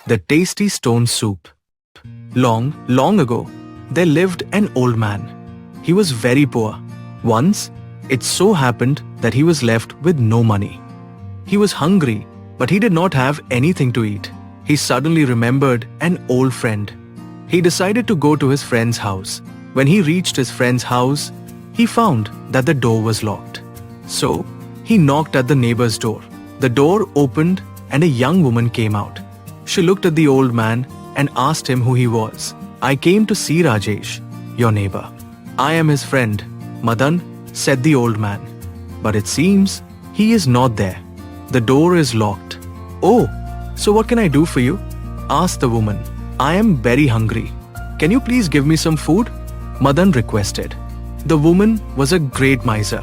The Tasty Stone Soup. Long, long ago, there lived an old man. He was very poor. Once, it so happened that he was left with no money. He was hungry, but he did not have anything to eat. He suddenly remembered an old friend. He decided to go to his friend's house. When he reached his friend's house, he found that the door was locked. So, he knocked at the neighbor's door. The door opened and a young woman came out. She looked at the old man and asked him who he was. "I came to see Rajesh, your neighbor." "I am his friend, Madan," said the old man. "But it seems he is not there. The door is locked." "Oh, so what can I do for you?" asked the woman. "I am very hungry. Can you please give me some food?" Madan requested. The woman was a great miser.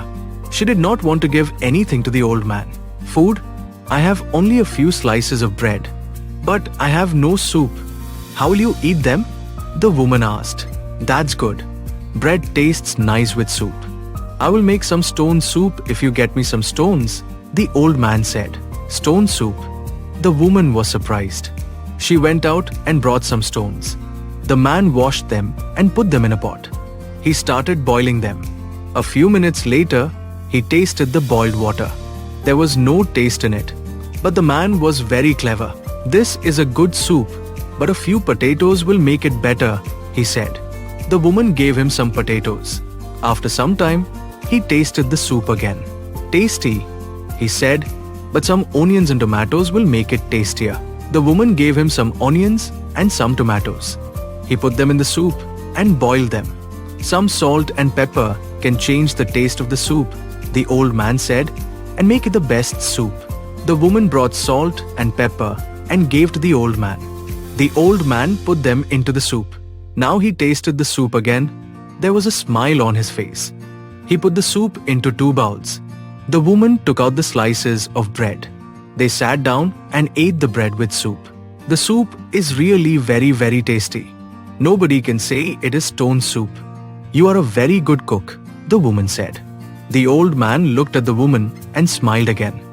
She did not want to give anything to the old man. "Food? I have only a few slices of bread. But I have no soup. How will you eat them?" the woman asked. "That's good. Bread tastes nice with soup. I will make some stone soup if you get me some stones," the old man said. "Stone soup?" The woman was surprised. She went out and brought some stones. The man washed them and put them in a pot. He started boiling them. A few minutes later, he tasted the boiled water. There was no taste in it. But the man was very clever. "This is a good soup, but a few potatoes will make it better," he said. The woman gave him some potatoes. After some time, he tasted the soup again. "Tasty," he said, "but some onions and tomatoes will make it tastier." The woman gave him some onions and some tomatoes. He put them in the soup and boiled them. "Some salt and pepper can change the taste of the soup," the old man said, "and make it the best soup." The woman brought salt and pepper and gave to the old man. The old man put them into the soup. Now he tasted the soup again. There was a smile on his face. He put the soup into 2 bowls. The woman took out the slices of bread. They sat down and ate the bread with soup. "The soup is really very, very tasty. Nobody can say it is stone soup. You are a very good cook," the woman said. The old man looked at the woman and smiled again.